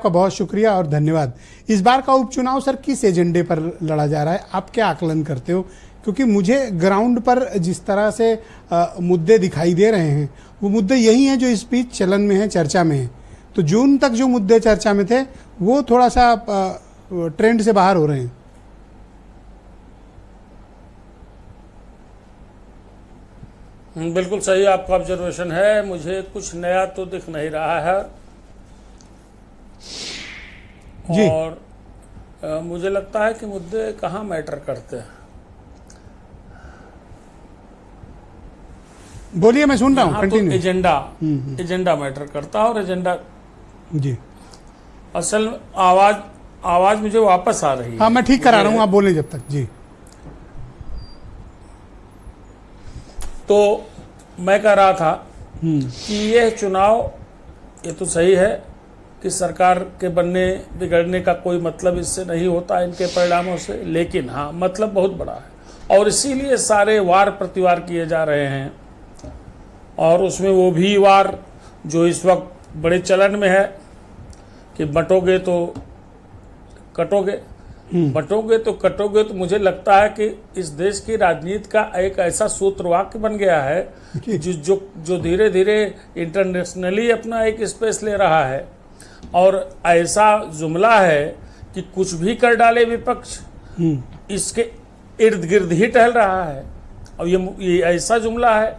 आपका बहुत शुक्रिया और धन्यवाद। इस बार का उपचुनाव सर किस एजेंडे पर लड़ा जा रहा है, आप क्या आकलन करते हो? क्योंकि मुझे ग्राउंड पर जिस तरह से मुद्दे दिखाई दे रहे हैं वो मुद्दे यही हैं जो इस बीच चलन में है, चर्चा में है। तो जून तक जो मुद्दे चर्चा में थे वो थोड़ा सा ट्रेंड से बाहर हो रहे हैं। बिल्कुल सही आपका ऑब्जर्वेशन है। मुझे कुछ नया तो दिख नहीं रहा है जी। और मुझे लगता है कि मुद्दे कहाँ मैटर करते हैं। बोलिए, मैं सुन रहा हूँ, तो कंटिन्यू। एजेंडा मैटर करता है और एजेंडा जी। असल आवाज मुझे वापस आ रही है। हाँ, मैं ठीक करा रहा हूँ, आप बोलें जब तक। जी। तो मैं कह रहा था कि यह चुनाव, ये तो सही है कि सरकार के बनने बिगड़ने का कोई मतलब इससे नहीं होता इनके परिणामों से, लेकिन हाँ मतलब बहुत बड़ा है और इसीलिए सारे वार प्रतिवार किए जा रहे हैं। और उसमें वो भी वार जो इस वक्त बड़े चलन में है कि बटोगे तो कटोगे, बटोगे तो कटोगे। तो मुझे लगता है कि इस देश की राजनीति का एक ऐसा सूत्र वाक्य बन गया है जो धीरे धीरे इंटरनेशनली अपना एक स्पेस ले रहा है और ऐसा जुमला है कि कुछ भी कर डाले विपक्ष इसके इर्द गिर्द ही टहल रहा है। और ये ऐसा जुमला है,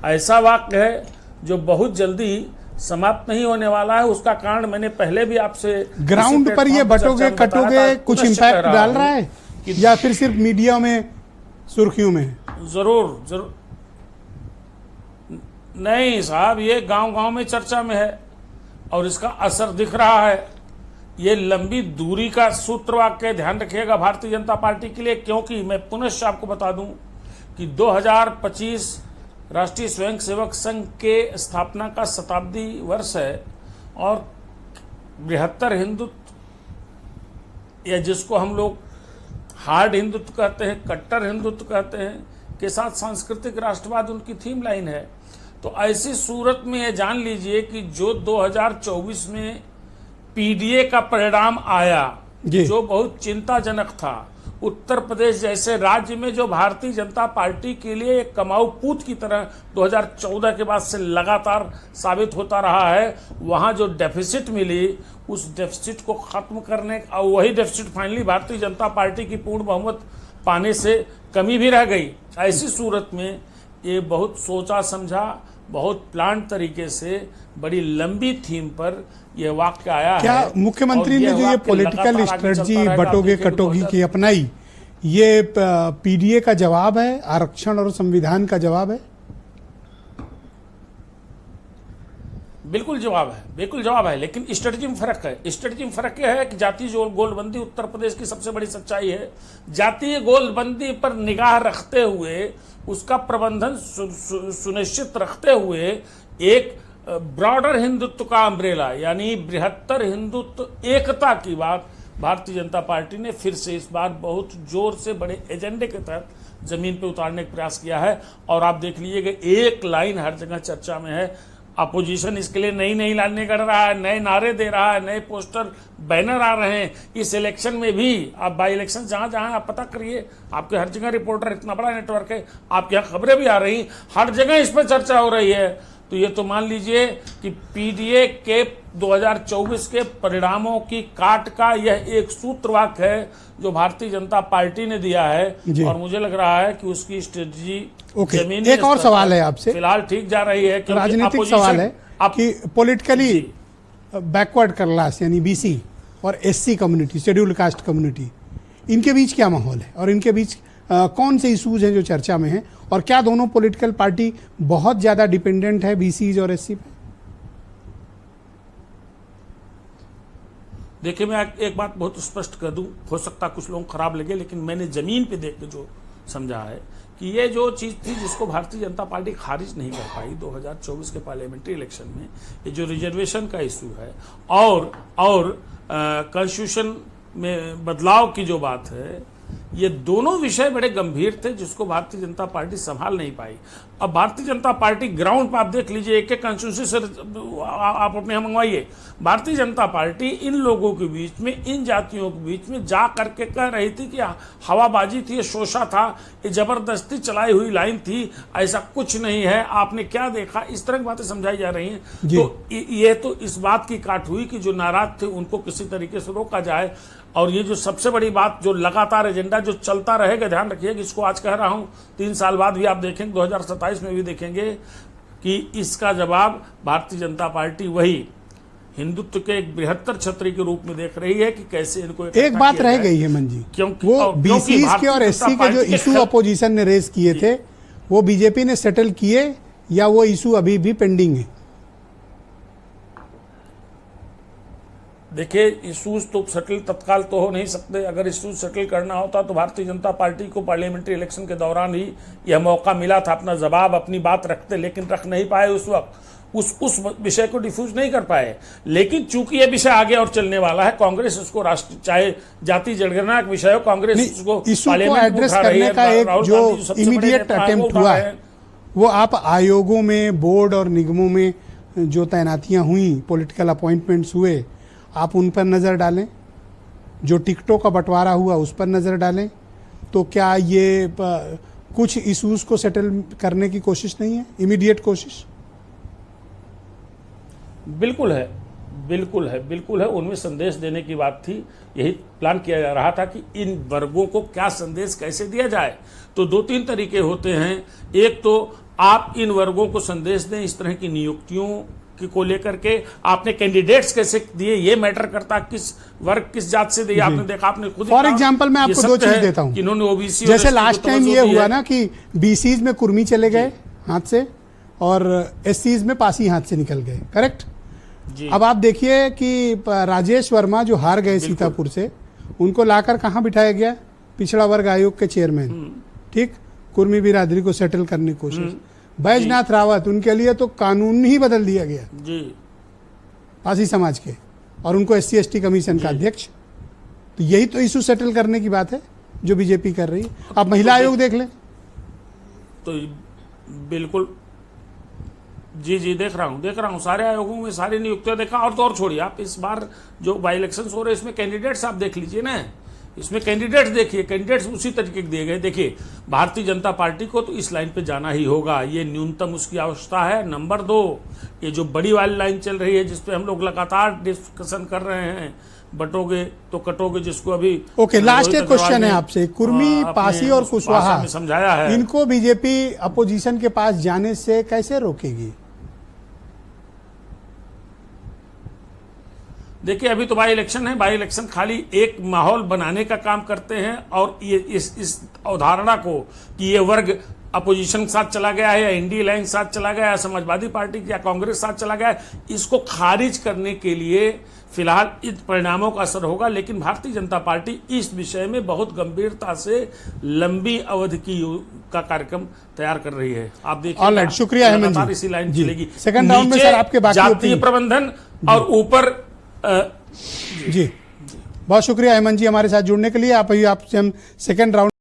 ऐसा वाक्य है जो बहुत जल्दी समाप्त नहीं होने वाला है। उसका कारण मैंने पहले भी आपसे ग्राउंड पर ये बटोगे कटोगे कुछ इम्पैक्ट डाल रहा है या फिर सिर्फ मीडिया में सुर्खियों में? जरूर नहीं साहब, ये गांव-गांव में चर्चा में है और इसका असर दिख रहा है। ये लंबी दूरी का सूत्र वाक्य ध्यान रखिएगा भारतीय जनता पार्टी के लिए, क्योंकि मैं पुनः आपको बता दूं कि 2025 राष्ट्रीय स्वयंसेवक संघ के स्थापना का शताब्दी वर्ष है और बृहत्तर हिंदुत्व, या जिसको हम लोग हार्ड हिंदुत्व कहते हैं, कट्टर हिंदुत्व कहते हैं, के साथ सांस्कृतिक राष्ट्रवाद उनकी थीम लाइन है। तो ऐसी सूरत में ये जान लीजिए कि जो 2024 में पीडीए का परिणाम आया जो बहुत चिंताजनक था, उत्तर प्रदेश जैसे राज्य में जो भारतीय जनता पार्टी के लिए एक कमाऊ पूत की तरह 2014 के बाद से लगातार साबित होता रहा है, वहां जो डेफिसिट मिली उस डेफिसिट को खत्म करने और वही deficit finally Bharatiya Janata party की पूर्ण बहुमत पाने से कमी भी रह गई। ऐसी सूरत में ये बहुत सोचा समझा, बहुत प्लान तरीके से बड़ी लंबी थीम पर यह वाक्य आया है। क्या मुख्यमंत्री ने जो ये पॉलिटिकल स्ट्रेटजी बटोगे कटोगी की अपनाई, ये पीडीए का जवाब है, आरक्षण और संविधान का जवाब है? बिल्कुल जवाब है, लेकिन स्ट्रेटजी में फर्क है। स्ट्रेटजी में फर्क यह है कि जातीय गोलबंदी उत्तर प्रदेश की सबसे बड़ी सच्चाई है। जातीय गोलबंदी पर निगाह रखते हुए, उसका प्रबंधन सुनिश्चित रखते हुए एक ब्रॉडर हिंदुत्व का अम्ब्रेला यानी बृहत्तर हिंदुत्व एकता की बात भारतीय जनता पार्टी ने फिर से इस बार बहुत जोर से बड़े एजेंडे के तहत जमीन पे उतारने का प्रयास किया है। और आप देख लीजिएगा एक लाइन हर जगह चर्चा में है। अपोजिशन इसके लिए नई लाइनें कर रहा है, नए नारे दे रहा है, नए पोस्टर बैनर आ रहे हैं। इस इलेक्शन में भी आप बाई इलेक्शन जहां आप पता करिए, आपके हर जगह रिपोर्टर, इतना बड़ा नेटवर्क है, आपके यहाँ खबरें भी आ रही, हर जगह इस पर चर्चा हो रही है। तो ये तो मान लीजिए कि पीडीए के 2024 के परिणामों की काट का यह एक सूत्र वाक्य है जो भारतीय जनता पार्टी ने दिया है और मुझे लग रहा है कि उसकी स्ट्रेटजी जमीनी एक और सवाल है आपसे, फिलहाल ठीक जा रही है। राजनीतिक सवाल है कि पॉलिटिकली बैकवर्ड क्लास यानी बीसी और SC community, scheduled caste community, इनके बीच क्या माहौल है और इनके बीच कौन से इशूज हैं जो चर्चा में हैं, और क्या दोनों पॉलिटिकल पार्टी बहुत ज्यादा डिपेंडेंट है बीसीज और एससी पे? देखिए, मैं एक बात बहुत स्पष्ट कर दूं, हो सकता कुछ लोग खराब लगे, लेकिन मैंने जमीन पे देख के जो समझा है कि ये जो चीज थी जिसको भारतीय जनता पार्टी खारिज नहीं कर पाई 2024 के पार्लियामेंट्री इलेक्शन में, ये जो रिजर्वेशन का इशू है और कॉन्स्टिट्यूशन में बदलाव की जो बात है, ये दोनों विषय बड़े गंभीर थे जिसको भारतीय जनता पार्टी संभाल नहीं पाई। अब भारतीय जनता पार्टी ग्राउंड पर आप देख लीजिए, एक एक कंस्टिट्यूंसी से आप अपने यहाँ मंगवाइए, भारतीय जनता पार्टी इन लोगों के बीच में, इन जातियों के बीच में जा करके कह रही थी कि हवाबाजी थी, ये शोषा था, ये जबरदस्ती चलाई हुई लाइन थी, ऐसा कुछ नहीं है, आपने क्या देखा, इस तरह की बातें समझाई जा रही हैं। तो ये तो इस बात की काट हुई कि जो नाराज थे उनको किसी तरीके से रोका जाए। और ये जो सबसे बड़ी बात, जो लगातार एजेंडा जो चलता रहेगा, ध्यान रखिएगा, इसको आज कह रहा हूं, 3 साल बाद भी आप देखेंगे, 2027 में भी देखेंगे कि इसका जवाब भारतीय जनता पार्टी वही हिंदुत्व के एक बृहत्तर छतरी के रूप में देख रही है कि कैसे इनको एक बात रह गई है मन जी, क्योंकि वो बीसीज के और एससी के जो इशू अपोजिशन ने रेज किए थे वो बीजेपी ने सेटल किए या वो इशू अभी भी पेंडिंग है? देखिए, इश्यूज तो सेटल तत्काल तो हो नहीं सकते। अगर इश्यूज सेटल करना होता तो भारतीय जनता पार्टी को पार्लियामेंट्री इलेक्शन के दौरान ही यह मौका मिला था अपना जवाब, अपनी बात रखते, लेकिन रख नहीं पाए उस वक्त, उस विषय को डिफ्यूज नहीं कर पाए। लेकिन चूंकि यह विषय आगे और चलने वाला है, कांग्रेस उसको राष्ट्र, चाहे जाति जनगणना का विषय हो, कांग्रेस उसको पार्लियामेंट एड्रेस करने का एक जो इमीडिएट अटेम्प्ट हुआ है वो आप आयोगों में, बोर्ड और निगमों में जो तैनातियां हुई, पॉलिटिकल अपॉइंटमेंट्स हुए, आप उन पर नज़र डालें, जो टिकटों का बंटवारा हुआ उस पर नज़र डालें। तो क्या ये कुछ इश्यूज को सेटल करने की कोशिश नहीं है, इमीडिएट कोशिश? बिल्कुल है, बिल्कुल है, बिल्कुल है। उनमें संदेश देने की बात थी, यही प्लान किया जा रहा था कि इन वर्गों को क्या संदेश कैसे दिया जाए। तो 2-3 तरीके होते हैं। एक तो आप इन वर्गों को संदेश दें इस तरह की नियुक्तियों को लेकर के, आपने कैंडिडेट्स कैसे दिए ये मैटर करता, किस वर्ग किस जात से दिए, आपने देखा, आपने खुद। फॉर एग्जांपल मैं आपको 2 चीज देता हूं, इन्होंने ओबीसी, जैसे लास्ट टाइम ये हुआ ना कि बीसीज में कुर्मी चले गए हाथ से और एससीज में पासी हाथ से निकल गए, करेक्ट? अब आप देखिए कि राजेश वर्मा जो हार गए सीतापुर से, उनको लाकर कहां बिठाया गया? पिछड़ा वर्ग आयोग के चेयरमैन, ठीक, कुर्मी बिरादरी को सेटल करने की कोशिश। बैजनाथ रावत, उनके लिए तो कानून ही बदल दिया गया जी, पासी समाज के, और उनको SC ST कमीशन का अध्यक्ष। तो यही तो इशू सेटल करने की बात है जो बीजेपी कर रही है। आप महिला आयोग देख लें तो बिल्कुल, जी देख रहा हूं, सारे आयोगों में सारी नियुक्तियां देखा। और तो और छोड़िए, आप इस बार जो बाई इलेक्शन हो रहे हैं इसमें कैंडिडेट्स आप देख लीजिए ना, इसमें कैंडिडेट्स देखिए, कैंडिडेट्स उसी तरीके के दिए गए। देखिए, भारतीय जनता पार्टी को तो इस लाइन पे जाना ही होगा, ये न्यूनतम उसकी आवश्यकता है। नंबर 2, ये जो बड़ी वाली लाइन चल रही है जिसपे हम लोग लगातार डिस्कशन कर रहे हैं, बटोगे तो कटोगे, जिसको अभी ओके लास्ट एक क्वेश्चन है आपसे, कुर्मी, पासी और कुशवाहा समझाया है, इनको बीजेपी अपोजिशन के पास जाने से कैसे रोकेगी? देखिए, अभी तो बाई इलेक्शन है, बाई इलेक्शन खाली एक माहौल बनाने का काम करते हैं, और ये इस अवधारणा को कि ये वर्ग अपोजिशन के साथ चला गया है या इंडी लाइन के साथ चला गया है, समाजवादी पार्टी या कांग्रेस के साथ चला गया है, इसको खारिज करने के लिए फिलहाल इन परिणामों का असर होगा। लेकिन भारतीय जनता पार्टी इस विषय में बहुत गंभीरता से लंबी अवधि का कार्यक्रम तैयार कर रही है। आप देखिए, शुक्रिया हेमंत जी, इसी लाइन चलेगी। सेकंड राउंड में सर आपके बाकी जातीय प्रबंधन और ऊपर जी बहुत शुक्रिया हेमंत जी हमारे साथ जुड़ने के लिए। आपसे हम सेकंड राउंड